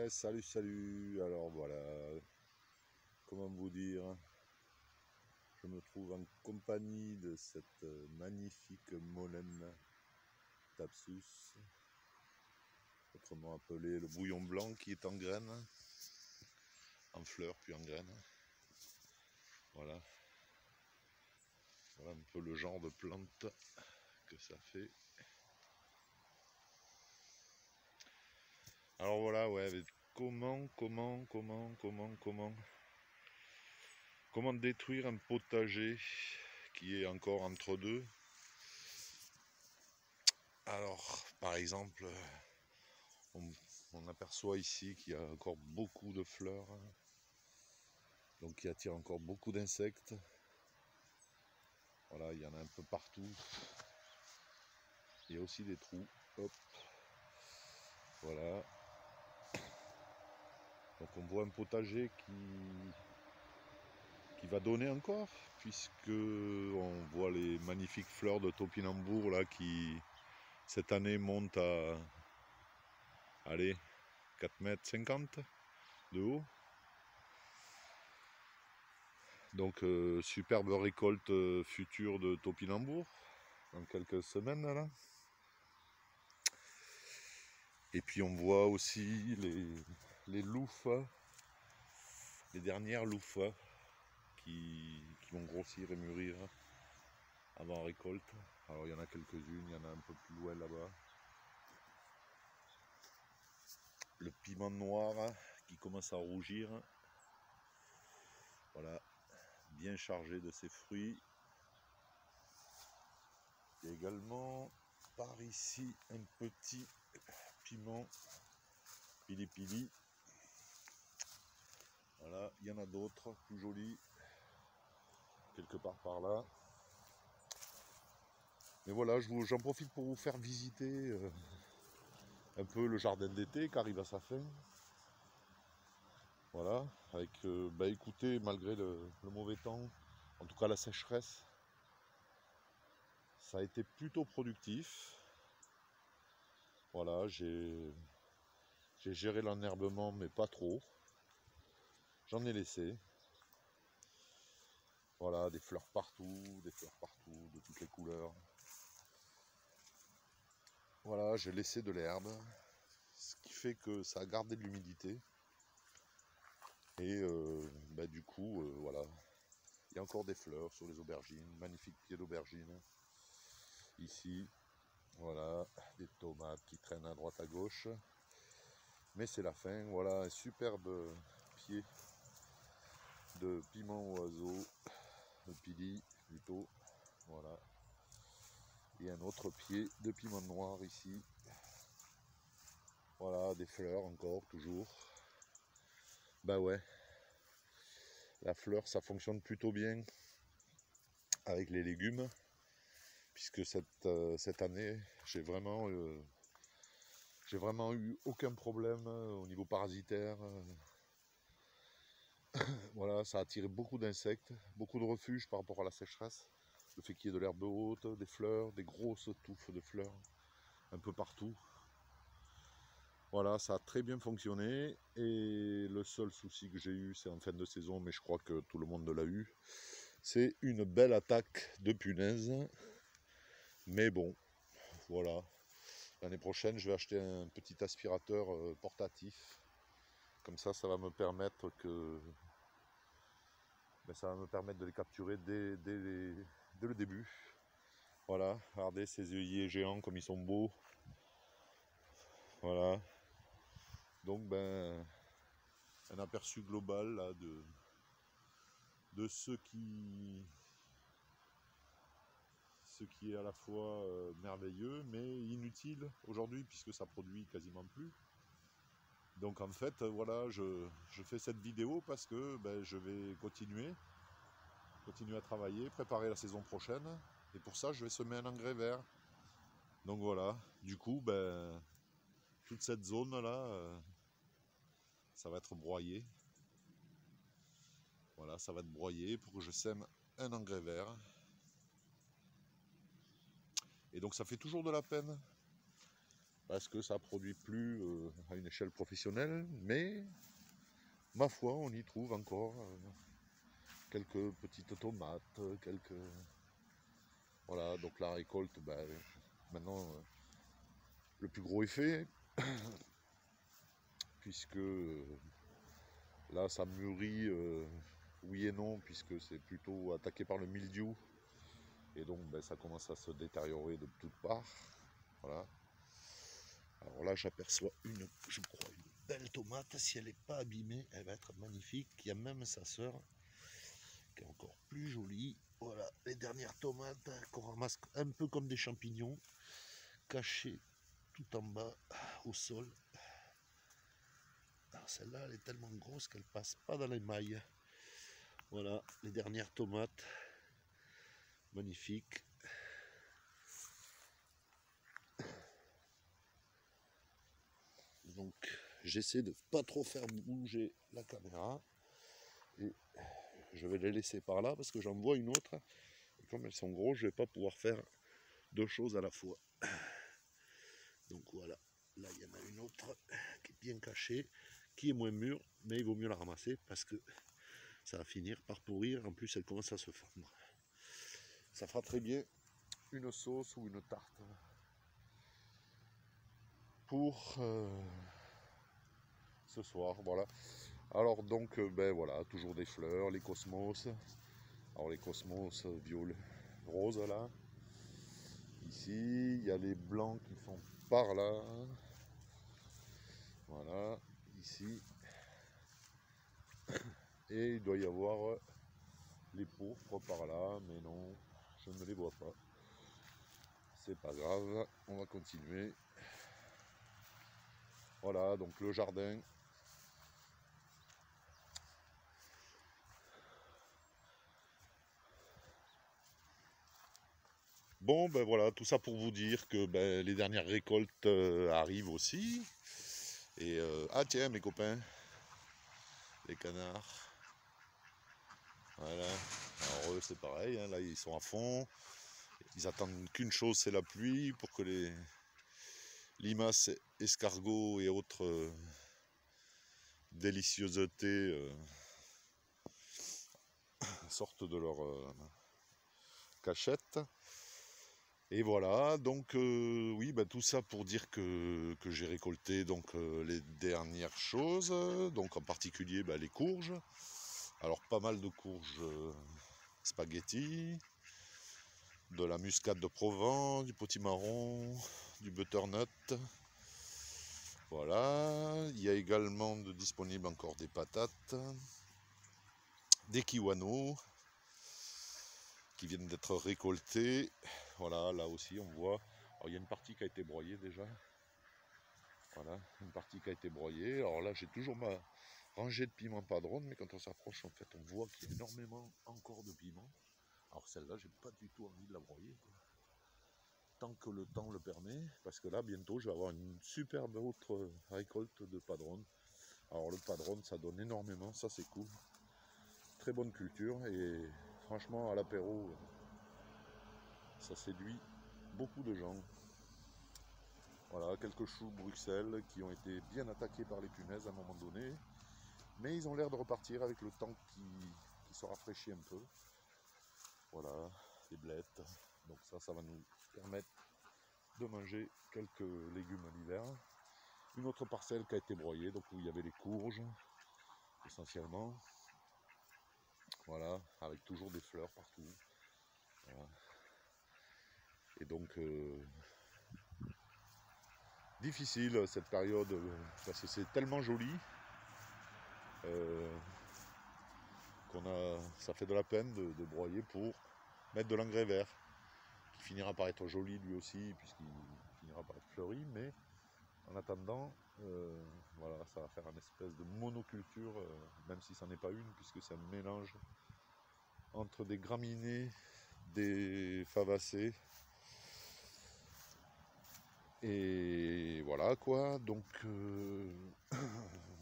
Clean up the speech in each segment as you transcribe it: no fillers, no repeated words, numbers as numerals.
Ouais, salut. Alors voilà, comment vous dire, je me trouve en compagnie de cette magnifique molène Thapsus, autrement appelé le bouillon blanc, qui est en graines, en fleurs puis en graines. Voilà, voilà un peu le genre de plante que ça fait. Alors voilà, ouais, mais comment détruire un potager qui est encore entre deux. Alors, par exemple, on aperçoit ici qu'il y a encore beaucoup de fleurs, donc qui attire encore beaucoup d'insectes. Voilà, il y en a un peu partout. Il y a aussi des trous. Hop. Voilà. Donc on voit un potager qui va donner encore, puisque on voit les magnifiques fleurs de topinambour là qui cette année montent à allez 4,50 m de haut. Donc superbe récolte future de topinambour dans quelques semaines là. Et puis on voit aussi les loufas, les dernières loufas qui vont grossir et mûrir avant récolte. Alors il y en a quelques-unes, il y en a un peu plus loin là-bas. Le piment noir qui commence à rougir. Voilà, bien chargé de ses fruits. Il y a également par ici un petit piment pili pili. Voilà, il y en a d'autres plus jolis quelque part par là. Mais voilà, j'en profite pour vous faire visiter un peu le jardin d'été qui arrive à sa fin. Voilà, avec écoutez, malgré le mauvais temps, en tout cas la sécheresse, ça a été plutôt productif. Voilà, j'ai géré l'enherbement, mais pas trop. J'en ai laissé. Voilà, des fleurs partout, de toutes les couleurs. Voilà, j'ai laissé de l'herbe, ce qui fait que ça a gardé de l'humidité. Et du coup, voilà, il y a encore des fleurs sur les aubergines, magnifiques pieds d'aubergines. Ici, voilà, des tomates qui traînent à droite à gauche. Mais c'est la fin, voilà, un superbe pied de piment oiseau, de pili plutôt, voilà. Et un autre pied de piment noir ici. Voilà, des fleurs encore, toujours. Bah ouais, la fleur ça fonctionne plutôt bien avec les légumes, puisque cette année j'ai vraiment eu aucun problème au niveau parasitaire. Voilà, ça a attiré beaucoup d'insectes, beaucoup de refuges par rapport à la sécheresse. Le fait qu'il y ait de l'herbe haute, des fleurs, des grosses touffes de fleurs, un peu partout. Voilà, ça a très bien fonctionné. Et le seul souci que j'ai eu, c'est en fin de saison, mais je crois que tout le monde l'a eu, c'est une belle attaque de punaises. Mais bon, voilà. L'année prochaine, je vais acheter un petit aspirateur portatif. Comme ça va me permettre de les capturer dès le début. Voilà, regardez ces œillets géants comme ils sont beaux. Voilà. Donc un aperçu global là, de ce qui est à la fois merveilleux mais inutile aujourd'hui puisque ça produit quasiment plus. Donc en fait voilà, je fais cette vidéo parce que je vais continuer à travailler, préparer la saison prochaine, et pour ça je vais semer un engrais vert. Donc voilà, du coup toute cette zone là ça va être broyé. Voilà, ça va être broyé pour que je sème un engrais vert. Et donc ça fait toujours de la peine parce que ça produit plus à une échelle professionnelle, mais ma foi, on y trouve encore quelques petites tomates, quelques... Voilà, donc la récolte, ben, maintenant, le plus gros est fait, puisque là, ça mûrit, oui et non, puisque c'est plutôt attaqué par le mildiou, et donc ben, ça commence à se détériorer de toutes parts. Voilà. Alors là, j'aperçois je crois, une belle tomate. Si elle n'est pas abîmée, elle va être magnifique. Il y a même sa sœur qui est encore plus jolie. Voilà, les dernières tomates qu'on ramasse un peu comme des champignons, cachées tout en bas au sol. Alors celle-là, elle est tellement grosse qu'elle passe pas dans les mailles. Voilà, les dernières tomates, magnifiques. Donc, j'essaie de pas trop faire bouger la caméra et je vais les laisser par là parce que j'en vois une autre. Et comme elles sont grosses, je vais pas pouvoir faire deux choses à la fois. Donc voilà, là il y en a une autre qui est bien cachée, qui est moins mûre, mais il vaut mieux la ramasser parce que ça va finir par pourrir. En plus, elle commence à se fendre. Ça fera très bien une sauce ou une tarte pour ce soir. Voilà. Alors donc, ben voilà, toujours des fleurs, les cosmos. Alors les cosmos violet, rose là. Ici, il y a les blancs qui sont par là. Voilà, ici. Et il doit y avoir les pourpres par là, mais non, je ne les vois pas. C'est pas grave, on va continuer. Voilà, donc le jardin. Bon, ben voilà, tout ça pour vous dire que ben, les dernières récoltes arrivent aussi. Et ah tiens, mes copains, les canards. Voilà. Alors eux, c'est pareil, hein, là ils sont à fond. Ils attendent qu'une chose, c'est la pluie pour que les limaces, escargots et autres délicieusetés sortent de leur cachette. Et voilà, donc oui, bah, tout ça pour dire que j'ai récolté donc les dernières choses, donc en particulier bah, les courges. Alors pas mal de courges spaghetti, de la muscade de Provence, du potimarron, du butternut. Voilà, il y a également disponible encore des patates, des kiwanos qui viennent d'être récoltés. Voilà, là aussi on voit. Alors, il y a une partie qui a été broyée déjà. Voilà, une partie qui a été broyée. Alors là, j'ai toujours ma rangée de piments padron, mais quand on s'approche, en fait, on voit qu'il y a énormément encore de piments. Alors celle-là, j'ai pas du tout envie de la broyer, quoi. Tant que le temps le permet, parce que là, bientôt, je vais avoir une superbe autre récolte de padron. Alors le padron, ça donne énormément, ça c'est cool. Très bonne culture et franchement, à l'apéro, ça séduit beaucoup de gens. Voilà, quelques choux Bruxelles qui ont été bien attaqués par les punaises à un moment donné. Mais ils ont l'air de repartir avec le temps qui se rafraîchit un peu. Voilà, les blettes. Donc ça va nous permettre de manger quelques légumes l'hiver. Une autre parcelle qui a été broyée, donc où il y avait les courges, essentiellement. Voilà, avec toujours des fleurs partout. Voilà. Et donc, difficile cette période, parce que c'est tellement joli. Ça fait de la peine de broyer pour mettre de l'engrais vert, qui finira par être joli lui aussi, puisqu'il finira par être fleuri, mais en attendant, voilà, ça va faire une espèce de monoculture, même si ça n'est pas une, puisque c'est un mélange entre des graminées, des favacées, et voilà quoi, donc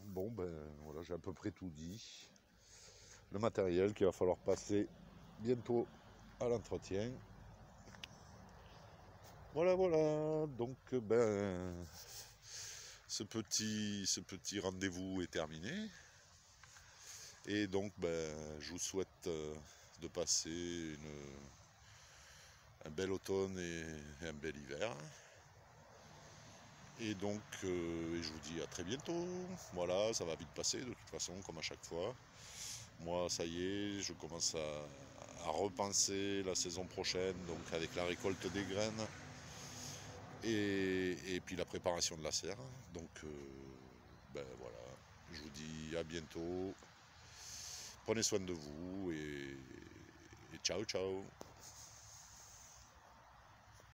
bon ben voilà, j'ai à peu près tout dit. Le matériel qu'il va falloir passer bientôt à l'entretien. Voilà, voilà, donc ben, ce petit rendez-vous est terminé. Et donc, ben, je vous souhaite de passer un bel automne et un bel hiver. Et donc, je vous dis à très bientôt. Voilà, ça va vite passer de toute façon, comme à chaque fois. Moi, ça y est, je commence à repenser la saison prochaine, donc avec la récolte des graines et puis la préparation de la serre. Donc, ben voilà, je vous dis à bientôt. Prenez soin de vous et ciao ciao.